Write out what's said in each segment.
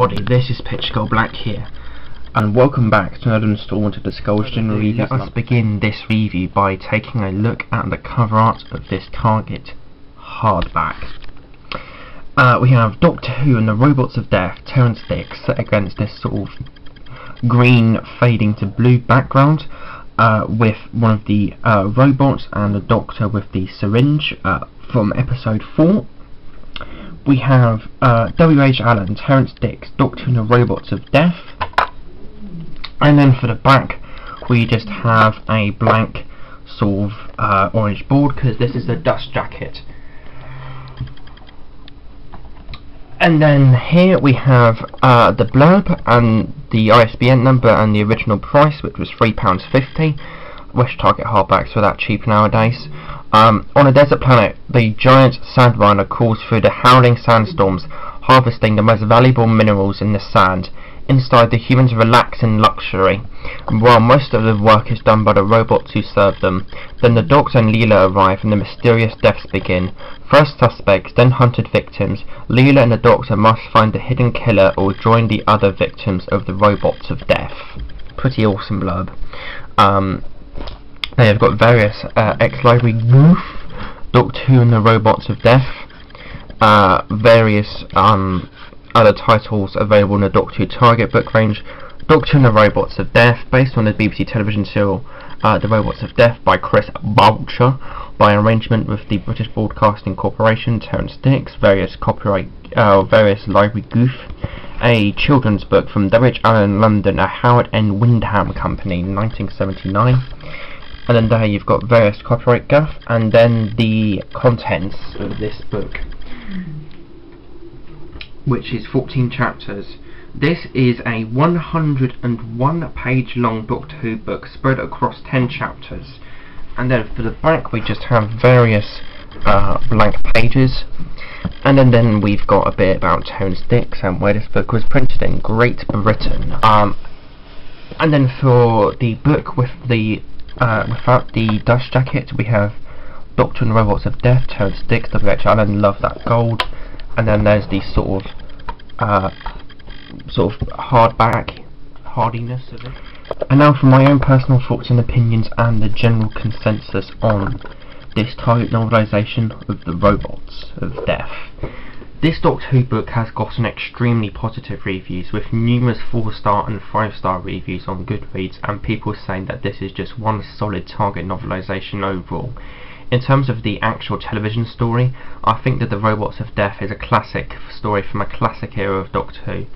everybody, this is Pitch Skull Black here, and welcome back to another installment of the Skulls General Review. Let us begin this review by taking a look at the cover art of this Target hardback. We have Doctor Who and the Robots of Death, Terrance Dicks, set against this sort of green fading to blue background, with one of the robots and the Doctor with the syringe from episode 4. We have W.H. Allen, Terrance Dicks, Doctor Who and the Robots of Death. And then for the back, we just have a blank sort of orange board, because this is the dust jacket. And then here we have the blurb and the ISBN number and the original price, which was £3.50. Wish Target hardbacks were that cheap nowadays. On a desert planet, the giant Sandrunner crawls through the howling sandstorms, harvesting the most valuable minerals in the sand. Inside, the humans relax in luxury, while most of the work is done by the robots who serve them. Then the Doctor and Leela arrive and the mysterious deaths begin. First suspects, then hunted victims. Leela and the Doctor must find the hidden killer or join the other victims of the Robots of Death. Pretty awesome blurb. They have got various ex-library goof, Doctor Who and the Robots of Death, various other titles available in the Doctor Who Target book range. Doctor Who and the Robots of Death, based on the BBC television serial The Robots of Death by Chris Boucher, by arrangement with the British Broadcasting Corporation, Terrance Dicks, various copyright, various library goof. A children's book from W.H. Allen, London, a Howard N. Wyndham company, 1979. And then there you've got various copyright guff, and then the contents of this book, which is 14 chapters. This is a 101 page long Doctor Who book spread across 10 chapters. And then for the back we just have various blank pages, and then we've got a bit about Terrance Dicks and where this book was printed in Great Britain. And then for the book with the without the dust jacket, we have Doctor and the Robots of Death, Terrance Dicks, W.H. Allen, love that gold. And then there's the sort of hardback hardiness of it. And now for my own personal thoughts and opinions and the general consensus on this Target novelisation of the Robots of Death. This Doctor Who book has gotten extremely positive reviews, with numerous 4-star and 5-star reviews on Goodreads, and people saying that this is just one solid Target novelisation overall. In terms of the actual television story, I think that The Robots of Death is a classic story from a classic era of Doctor Who.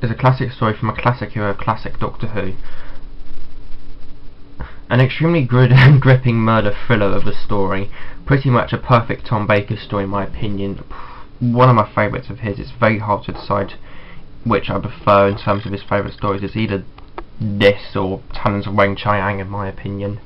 It's a classic story from a classic era of classic Doctor Who. An extremely good and gripping murder thriller of a story. Pretty much a perfect Tom Baker story in my opinion. One of my favourites of his. It's very hard to decide which I prefer in terms of his favourite stories. It's either this or Talons of Weng-Chiang in my opinion.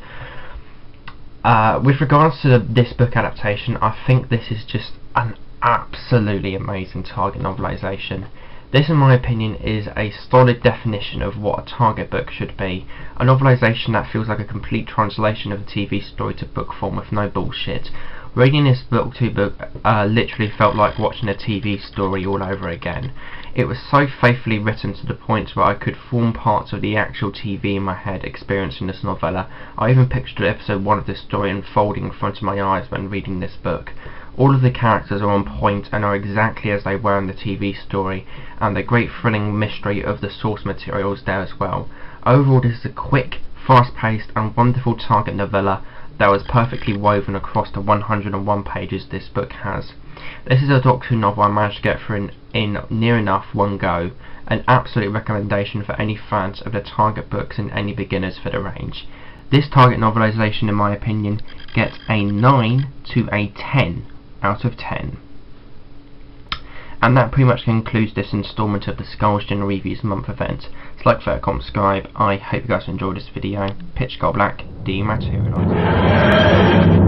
With regards to this book adaptation, I think this is just an absolutely amazing Target novelisation. This, in my opinion, is a solid definition of what a Target book should be. A novelisation that feels like a complete translation of a TV story to book form with no bullshit. Reading this book literally felt like watching a TV story all over again. It was so faithfully written to the point where I could form parts of the actual TV in my head experiencing this novella. I even pictured episode 1 of this story unfolding in front of my eyes when reading this book. All of the characters are on point and are exactly as they were in the TV story, and the great thrilling mystery of the source material is there as well. Overall, this is a quick, fast-paced and wonderful Target novella that was perfectly woven across the 101 pages this book has. This is a Doctor Who novel I managed to get through in near enough one go. An absolute recommendation for any fans of the Target books and any beginners for the range. This Target novelisation, in my opinion, gets a 9 to a 10 out of 10. And that pretty much concludes this instalment of the Skulls General Reviews month event. So like, fair, comment, subscribe. I hope you guys enjoyed this video. Pitch Skull Black, dematerialised.